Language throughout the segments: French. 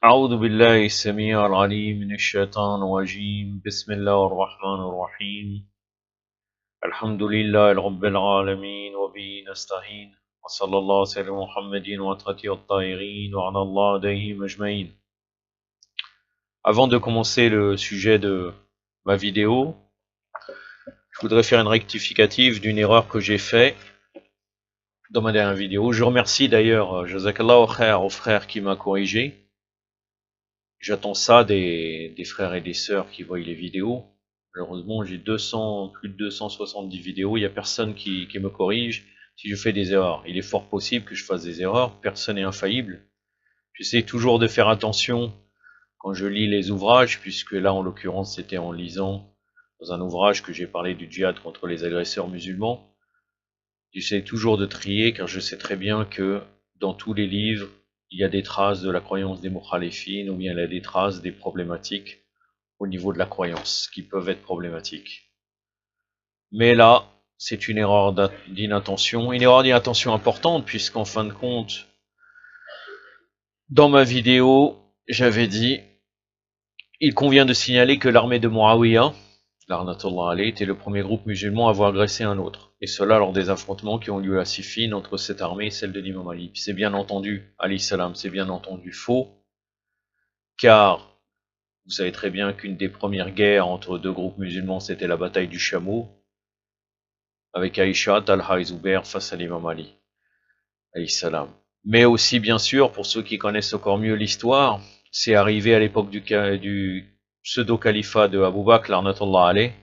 أعوذ بالله السميع العليم من الشيطان الرجيم بسم الله الرحمن الرحيم الحمد لله رب العالمين وبه نستعين وصلى الله على سيدنا محمد وعلى الطاهرين وعلى الله عليهم أجمعين. Avant de commencer le sujet de ma vidéo, je voudrais faire une rectificative d'une erreur que j'ai faite dans ma dernière vidéo. Je remercie d'ailleurs Jazakallahu khair au frère qui m'a corrigé. J'attends ça des frères et des sœurs qui voient les vidéos. Malheureusement, j'ai plus de 270 vidéos, il n'y a personne qui me corrige si je fais des erreurs. Il est fort possible que je fasse des erreurs, personne n'est infaillible. J'essaie toujours de faire attention quand je lis les ouvrages, puisque là, en l'occurrence, c'était en lisant dans un ouvrage que j'ai parlé du djihad contre les agresseurs musulmans. J'essaie toujours de trier, car je sais très bien que dans tous les livres, il y a des traces de la croyance des mukhalifines, ou bien il y a des traces des problématiques au niveau de la croyance, qui peuvent être problématiques. Mais là, c'est une erreur d'inattention importante, puisqu'en fin de compte, dans ma vidéo, j'avais dit, il convient de signaler que l'armée de Muawiyah, La'natullah alayhi, était le premier groupe musulman à avoir agressé un autre, et cela lors des affrontements qui ont lieu à Siffin entre cette armée et celle de l'imam Ali. C'est bien entendu, alayhi salam, c'est bien entendu faux, car vous savez très bien qu'une des premières guerres entre deux groupes musulmans, c'était la bataille du Chameau, avec Aïcha, Talha et Zubair face à l'imam Ali, alayhi salam. Mais aussi, bien sûr, pour ceux qui connaissent encore mieux l'histoire, c'est arrivé à l'époque du pseudo-califat de Abu Bakr, La'natullah alayhi,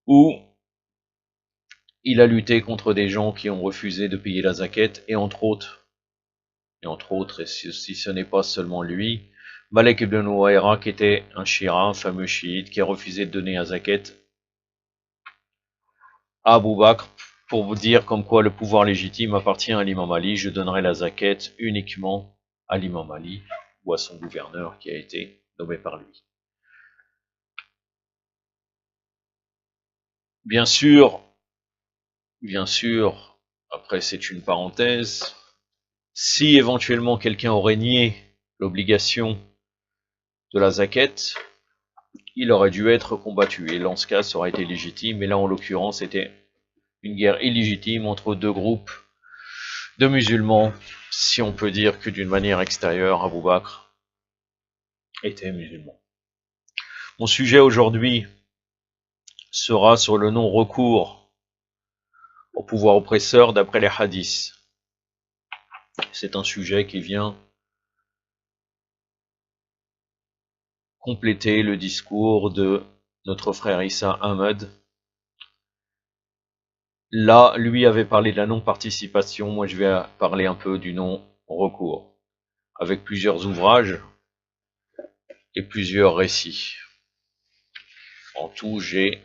où il a lutté contre des gens qui ont refusé de payer la zakat, et entre autres, et si ce n'est pas seulement lui, Malik ibn Nuwayra, qui était un shira, un fameux chiite, qui a refusé de donner la zakat à Abu Bakr, pour vous dire comme quoi le pouvoir légitime appartient à l'imam Ali. Je donnerai la zakat uniquement à l'imam Ali, ou à son gouverneur qui a été nommé par lui. Bien sûr, après c'est une parenthèse, si éventuellement quelqu'un aurait nié l'obligation de la zakat, il aurait dû être combattu, et dans ce cas ça aurait été légitime, mais là en l'occurrence c'était une guerre illégitime entre deux groupes de musulmans, si on peut dire que d'une manière extérieure, Abu Bakr était musulman. Mon sujet aujourd'hui sera sur le non-recours au pouvoir oppresseur d'après les hadiths. C'est un sujet qui vient compléter le discours de notre frère Issa Ahmed. Là, lui avait parlé de la non-participation, moi je vais parler un peu du non-recours, avec plusieurs ouvrages et plusieurs récits. En tout, j'ai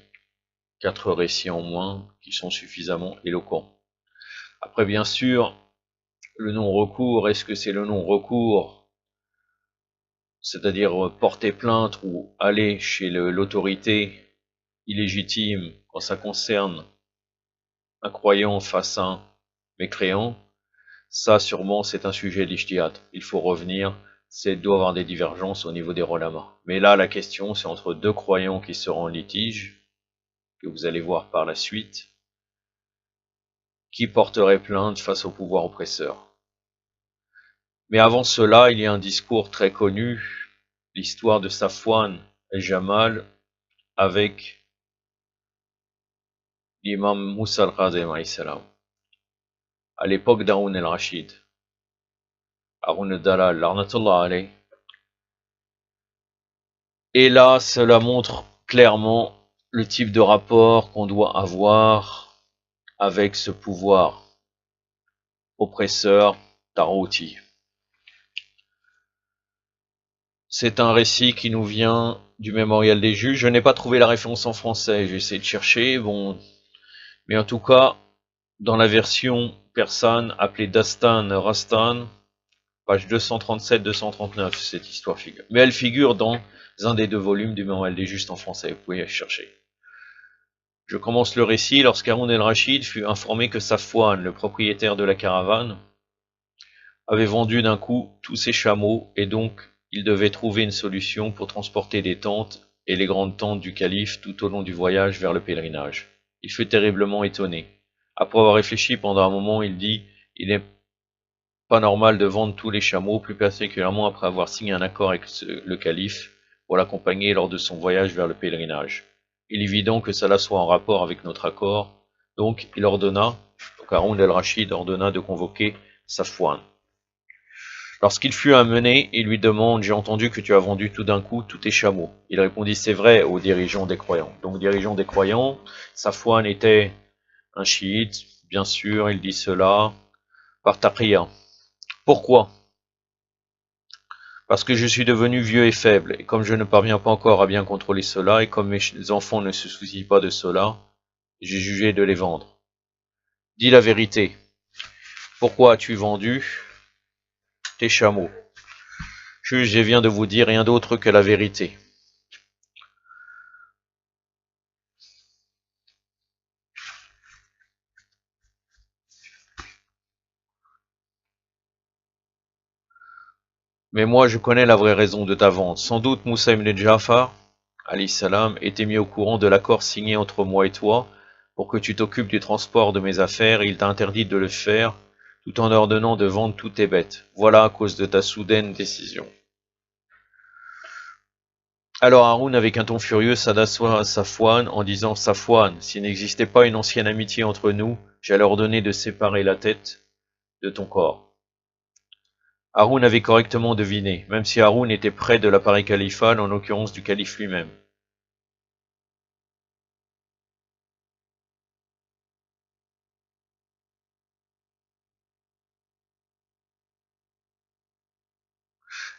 4 récits en moins qui sont suffisamment éloquents. Après, bien sûr, le non-recours, est-ce que c'est le non-recours, c'est-à-dire porter plainte ou aller chez l'autorité illégitime quand ça concerne un croyant face à un mécréant? Ça, sûrement, c'est un sujet d'ijtihad. Il faut revenir, doit avoir des divergences au niveau des ulama. Mais là, la question, c'est entre deux croyants qui seront en litige, que vous allez voir par la suite, qui porterait plainte face au pouvoir oppresseur. Mais avant cela, il y a un discours très connu, l'histoire de Safwan et Jamal avec l'imam Moussa al-Qadhem alayhi salam, à l'époque d'Haroun el-Rachid, Haroun al-Dalal, La'natullah alayhi. Et là, cela montre clairement le type de rapport qu'on doit avoir avec ce pouvoir oppresseur tarouti. C'est un récit qui nous vient du Mémorial des Juges. Je n'ai pas trouvé la référence en français, j'ai essayé de chercher, bon, mais en tout cas, dans la version persane appelée Dastan Rastan, page 237-239, cette histoire figure. Mais elle figure dans un des 2 volumes du Mémorial des Juges en français, vous pouvez chercher. Je commence le récit lorsqu'Haroun el-Rachid fut informé que Safwan, le propriétaire de la caravane, avait vendu d'un coup tous ses chameaux et donc il devait trouver une solution pour transporter les tentes et les grandes tentes du calife tout au long du voyage vers le pèlerinage. Il fut terriblement étonné. Après avoir réfléchi pendant un moment, il dit « Il n'est pas normal de vendre tous les chameaux, plus particulièrement après avoir signé un accord avec le calife pour l'accompagner lors de son voyage vers le pèlerinage. Il est évident que cela soit en rapport avec notre accord, donc il ordonna, donc Haroun el-Rachid ordonna de convoquer Safwan. Lorsqu'il fut amené, il lui demande « J'ai entendu que tu as vendu tout d'un coup tous tes chameaux. » Il répondit « C'est vrai aux dirigeants des croyants. » Donc dirigeants des croyants, Safwan était un chiite, bien sûr, il dit cela par taqiyya. Pourquoi? Parce que je suis devenu vieux et faible, et comme je ne parviens pas encore à bien contrôler cela, et comme mes enfants ne se soucient pas de cela, j'ai jugé de les vendre. Dis la vérité. Pourquoi as-tu vendu tes chameaux? Je viens de vous dire rien d'autre que la vérité. Mais moi je connais la vraie raison de ta vente. Sans doute Moussa ibn Ja'far, alayhi salam, était mis au courant de l'accord signé entre moi et toi pour que tu t'occupes du transport de mes affaires et il t'a interdit de le faire tout en ordonnant de vendre toutes tes bêtes. Voilà à cause de ta soudaine décision. Alors Haroun, avec un ton furieux, s'adassa à Safwan en disant « Safwan, s'il n'existait pas une ancienne amitié entre nous, j'allais ordonner de séparer la tête de ton corps. » Haroun avait correctement deviné, même si Haroun était près de l'appareil califal, en l'occurrence du calife lui-même.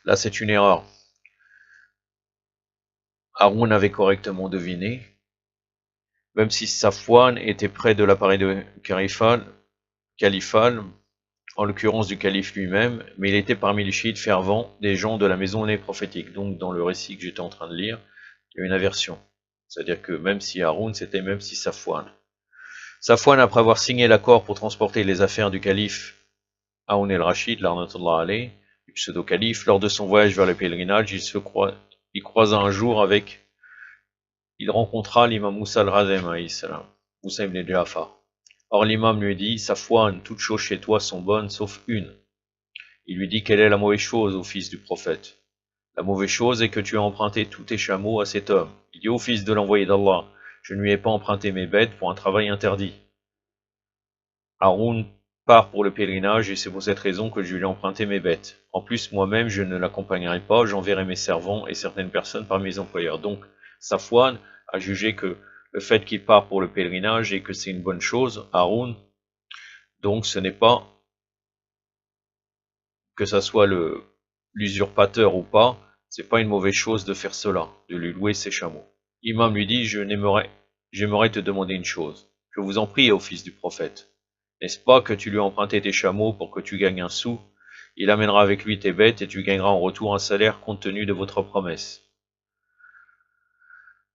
Là, c'est une erreur. Haroun avait correctement deviné, même si Safwan était près de l'appareil califal, en l'occurrence du calife lui-même, mais il était parmi les chiites fervents des gens de la maisonnée prophétique. Donc, dans le récit que j'étais en train de lire, il y a une inversion. C'est-à-dire que même si Haroun, c'était même si Safwan. Safwan, après avoir signé l'accord pour transporter les affaires du calife Haroun el-Rachid, l'arnatullah alayh, du pseudo-calife, lors de son voyage vers le pèlerinage, il croisa un jour il rencontra l'imam Moussa al-Razem, Moussa ibn Ja'far. Or l'imam lui dit, Safwan, toutes choses chez toi sont bonnes sauf une. Il lui dit, quelle est la mauvaise chose, ô fils du prophète? La mauvaise chose est que tu as emprunté tous tes chameaux à cet homme. Il dit, ô fils de l'envoyé d'Allah, je ne lui ai pas emprunté mes bêtes pour un travail interdit. Haroun part pour le pèlerinage et c'est pour cette raison que je lui ai emprunté mes bêtes. En plus, moi-même, je ne l'accompagnerai pas, j'enverrai mes servants et certaines personnes parmi mes employeurs. Donc, Safwan a jugé que le fait qu'il part pour le pèlerinage et que c'est une bonne chose, Haroun, donc ce n'est pas que ça soit l'usurpateur ou pas, c'est pas une mauvaise chose de faire cela, de lui louer ses chameaux. Imam lui dit, j'aimerais te demander une chose. Je vous en prie, ô fils du prophète. N'est-ce pas que tu lui as emprunté tes chameaux pour que tu gagnes un sou? Il amènera avec lui tes bêtes et tu gagneras en retour un salaire compte tenu de votre promesse.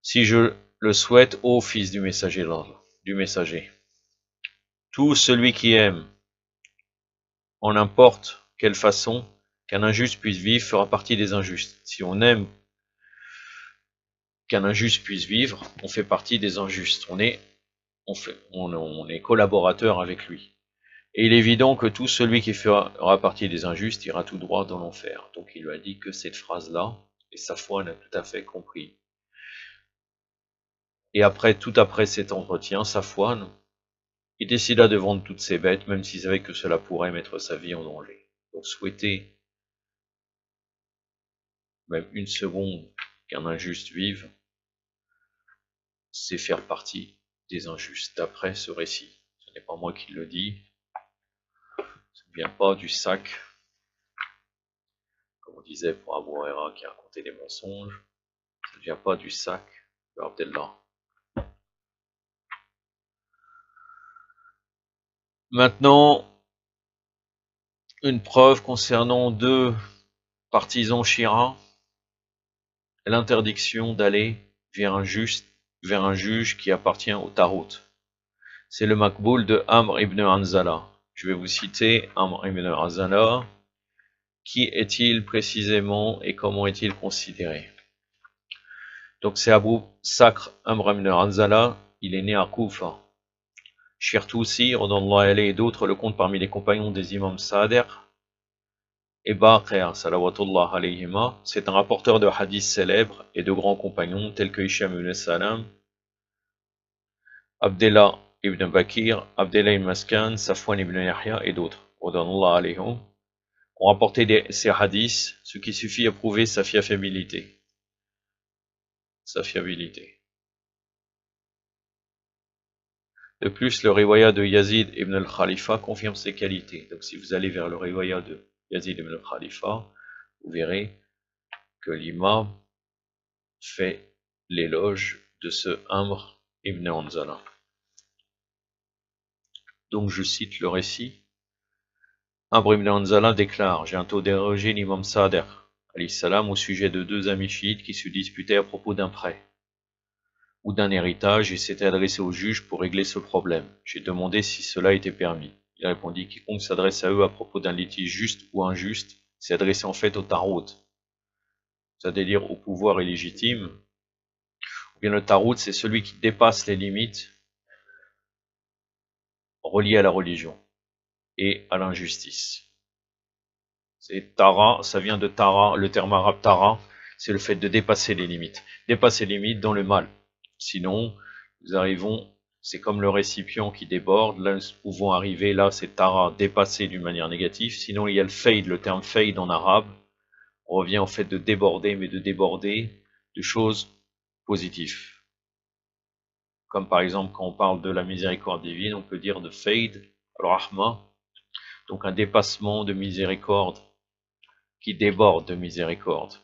Si je le souhaite, ô fils du messager, tout celui qui aime, en n'importe quelle façon, qu'un injuste puisse vivre, fera partie des injustes. Si on aime qu'un injuste puisse vivre, on fait partie des injustes. On est collaborateur avec lui. Et il est évident que tout celui qui fera partie des injustes ira tout droit dans l'enfer. Donc il lui a dit que cette phrase-là, et Safwan a tout à fait compris. Et tout après cet entretien, Safwan, il décida de vendre toutes ses bêtes, même s'il savait que cela pourrait mettre sa vie en danger. Donc souhaiter même une seconde qu'un injuste vive, c'est faire partie des injustes, d'après ce récit. Ce n'est pas moi qui le dis, ça ne vient pas du sac, comme on disait pour Abu Huraira qui a raconté des mensonges, ça ne vient pas du sac de Abdallah. Maintenant, une preuve concernant deux partisans Shia, l'interdiction d'aller vers un juge qui appartient au Tarot. C'est le Makboul de Amr ibn Hanzala. Je vais vous citer Amr ibn Hanzala, Qui est-il précisément et comment est-il considéré? Donc c'est Abu Sakr Amr ibn Hanzala, il est né à Koufa. Shirtusi, radallahu alayhi, et d'autres le comptent parmi les compagnons des imams Sa'dir. Et Baqir, salawatullah alayhima, c'est un rapporteur de hadiths célèbres et de grands compagnons tels que Hisham ibn Salam, Abdullah ibn Bakir, Abdullah ibn Maskan, Safwan ibn Yahya et d'autres, radallahu alayhim, ont rapporté ces hadiths, ce qui suffit à prouver sa fiabilité. De plus, le riwaya de Yazid ibn al-Khalifa confirme ses qualités. Donc si vous allez vers le riwaya de Yazid ibn al-Khalifa, vous verrez que l'imam fait l'éloge de ce Amr ibn Hanzala. Donc je cite le récit. Amr ibn Hanzala déclare: j'ai interrogé l'imam Sa'dir alayhi salam au sujet de deux amis chiites qui se disputaient à propos d'un prêt ou d'un héritage et s'était adressé au juge pour régler ce problème. J'ai demandé si cela était permis. Il répondit: quiconque s'adresse à eux à propos d'un litige juste ou injuste s'est adressé en fait au Tarout, c'est-à-dire au pouvoir illégitime. Ou bien le Tarout, c'est celui qui dépasse les limites reliées à la religion et à l'injustice. C'est Tara, ça vient de Tara, le terme arabe Tara, c'est le fait de dépasser les limites. Dépasser les limites dans le mal. Sinon, nous arrivons, c'est comme le récipient qui déborde, là nous pouvons arriver, là c'est Tara, dépasser d'une manière négative. Sinon il y a le faid, le terme faid en arabe, on revient au fait de déborder, mais de déborder de choses positives. Comme par exemple quand on parle de la miséricorde divine, on peut dire de faid, al-rahma, donc un dépassement de miséricorde, qui déborde de miséricorde.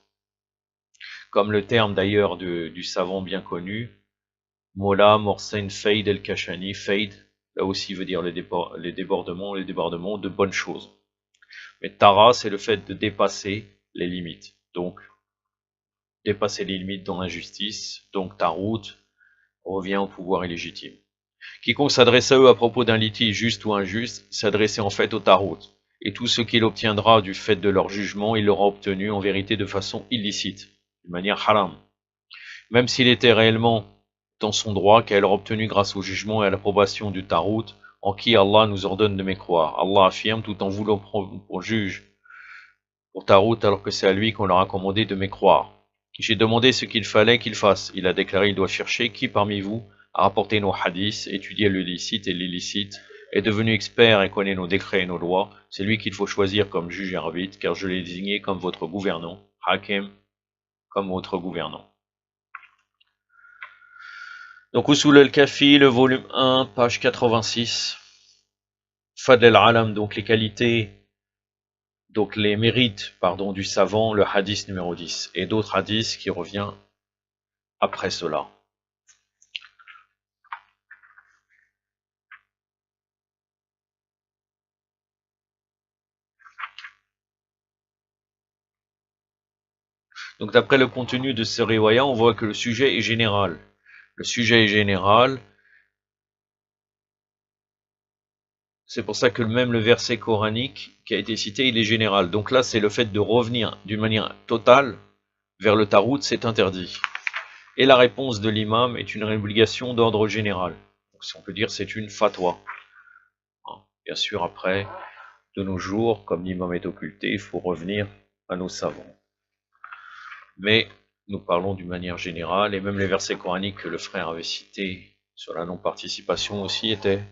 Comme le terme d'ailleurs du savant bien connu, Mola Morsen Faid el-Kashani, Faid, là aussi veut dire les débordements de bonnes choses. Mais Tara, c'est le fait de dépasser les limites. Donc, dépasser les limites dans l'injustice. Donc, Tarout revient au pouvoir illégitime. Quiconque s'adresse à eux à propos d'un litige juste ou injuste, s'adressait en fait au Tarout. Et tout ce qu'il obtiendra du fait de leur jugement, il l'aura obtenu en vérité de façon illicite, de manière haram. Même s'il était réellement dans son droit, qu'elle aura obtenu grâce au jugement et à l'approbation du Tarout, en qui Allah nous ordonne de mécroire. Allah affirme tout en voulant pour juge pour Tarout alors que c'est à lui qu'on leur a commandé de mécroire. J'ai demandé ce qu'il fallait qu'il fasse. Il a déclaré: il doit chercher qui parmi vous a rapporté nos hadiths, étudié le licite et l'illicite, est devenu expert et connaît nos décrets et nos lois. C'est lui qu'il faut choisir comme juge et arbitre, car je l'ai désigné comme votre gouvernant, Hakim, comme votre gouvernant. Donc, Usul al-Kafi, le volume 1, page 86. Fadl al-Alam, donc les qualités, donc les mérites, pardon, du savant, le hadith numéro 10. Et d'autres hadiths qui reviennent après cela. Donc, d'après le contenu de ce riwaya, on voit que le sujet est général. Le sujet est général. C'est pour ça que même le verset coranique qui a été cité, il est général. Donc là, c'est le fait de revenir d'une manière totale vers le Tarout, c'est interdit. Et la réponse de l'imam est une obligation d'ordre général. Donc, si on peut dire, c'est une fatwa. Bien sûr, après, de nos jours, comme l'imam est occulté, il faut revenir à nos savants. Mais nous parlons d'une manière générale, et même les versets coraniques que le frère avait cités sur la non-participation aussi étaient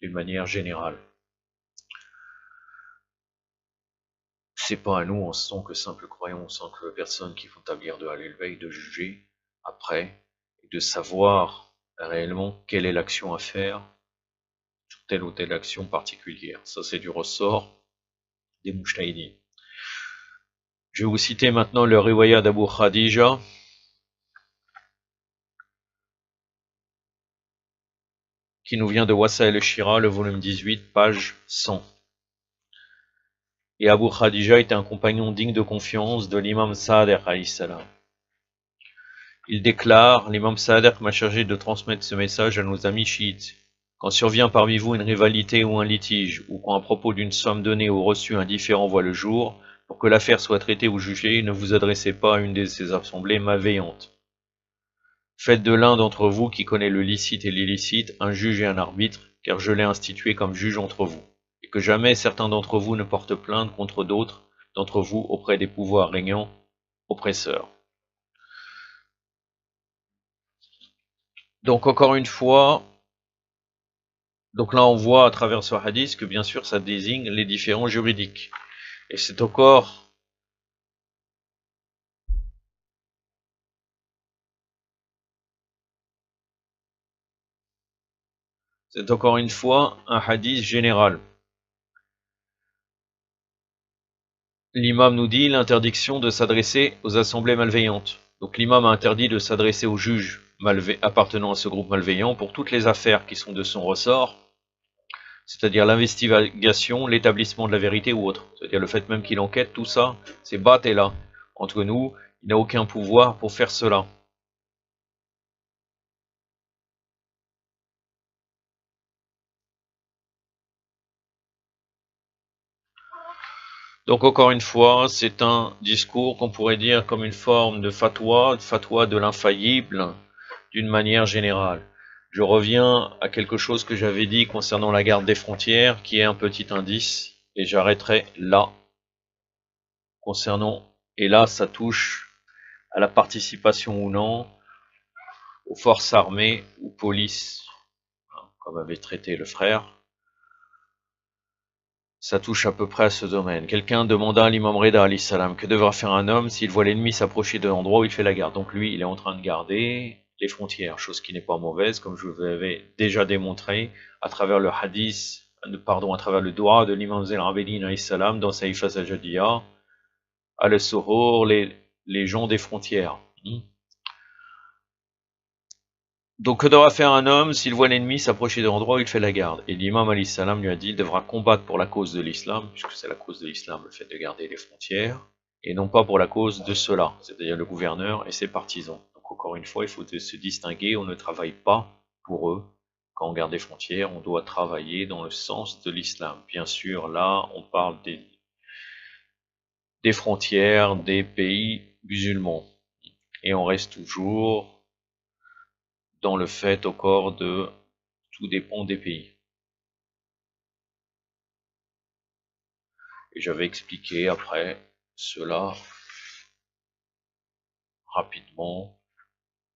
d'une manière générale. C'est pas à nous, en tant que simples croyants, en tant que personnes qui font établir de Ahlul Bayt, de juger après, et de savoir réellement quelle est l'action à faire sur telle ou telle action particulière. Ça, c'est du ressort des Mujtahidin. Je vais vous citer maintenant le riwaya d'Abu Khadija, qui nous vient de Wasa'il al-Shira, le volume 18, page 100. Et Abu Khadija était un compagnon digne de confiance de l'imam Sa'dir alayhi salam. Il déclare: l'imam Sa'dir m'a chargé de transmettre ce message à nos amis chiites. Quand survient parmi vous une rivalité ou un litige, ou quand à propos d'une somme donnée ou reçue un différend voit le jour, Pour que l'affaire soit traitée ou jugée, ne vous adressez pas à une de ces assemblées malveillantes. Faites de l'un d'entre vous qui connaît le licite et l'illicite un juge et un arbitre, car je l'ai institué comme juge entre vous, et que jamais certains d'entre vous ne portent plainte contre d'autres d'entre vous auprès des pouvoirs régnants, oppresseurs. Donc encore une fois, donc là on voit à travers ce hadith que bien sûr ça désigne les différents juridiques. Et c'est encore une fois un hadith général. L'imam nous dit l'interdiction de s'adresser aux assemblées malveillantes. Donc l'imam a interdit de s'adresser aux juges appartenant à ce groupe malveillant pour toutes les affaires qui sont de son ressort, c'est-à-dire l'investigation, l'établissement de la vérité ou autre. C'est-à-dire le fait même qu'il enquête, tout ça, c'est batté-là. Entre nous, il n'a aucun pouvoir pour faire cela. Donc encore une fois, c'est un discours qu'on pourrait dire comme une forme de fatwa de l'infaillible, d'une manière générale. Je reviens à quelque chose que j'avais dit concernant la garde des frontières, qui est un petit indice, et j'arrêterai là, et là ça touche à la participation ou non aux forces armées ou police, comme avait traité le frère. Ça touche à peu près à ce domaine. Quelqu'un demanda à l'imam Reda alayhi salam que devra faire un homme s'il voit l'ennemi s'approcher de l'endroit où il fait la garde. Donc lui, il est en train de garder les frontières, chose qui n'est pas mauvaise, comme je vous l'avais déjà démontré à travers le hadith, à travers le doua de l'imam Zayn al-Abidin alayhi salam dans Saïfa Sajadiya, al-Suhur, les gens des frontières. Donc que devra faire un homme s'il voit l'ennemi s'approcher de l'endroit où il fait la garde? Et l'imam alayhi salam lui a dit, il devra combattre pour la cause de l'islam, puisque c'est la cause de l'islam, le fait de garder les frontières, et non pas pour la cause de cela, c'est-à-dire le gouverneur et ses partisans. Donc encore une fois, il faut se distinguer, on ne travaille pas pour eux. Quand on garde les frontières, on doit travailler dans le sens de l'islam. Bien sûr, là, on parle des frontières des pays musulmans. Et on reste toujours dans le fait encore de tout dépend des pays. Et j'avais expliqué après cela rapidement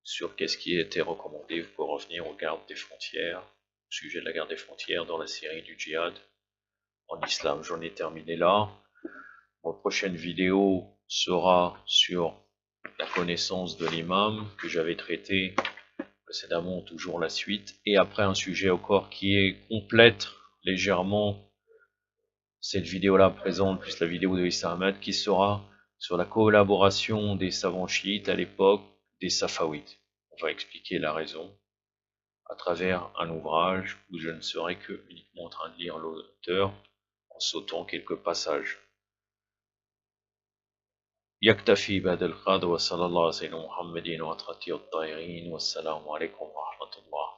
sur qu'est-ce qui était recommandé pour revenir aux gardes des frontières, au sujet de la garde des frontières dans la série du djihad en islam. J'en ai terminé là. Mon prochaine vidéo sera sur la connaissance de l'imam que j'avais traité précédemment, toujours la suite, et après un sujet encore qui est complète légèrement cette vidéo-là présente, plus la vidéo de Issa Ahmed, qui sera sur la collaboration des savants chiites à l'époque des Safawides. On va expliquer la raison à travers un ouvrage où je ne serai que uniquement en train de lire l'auteur en sautant quelques passages. يكتفي بهذا القدر وصلى الله على سيدنا محمد وعلى آله الطاهرين والسلام عليكم ورحمة الله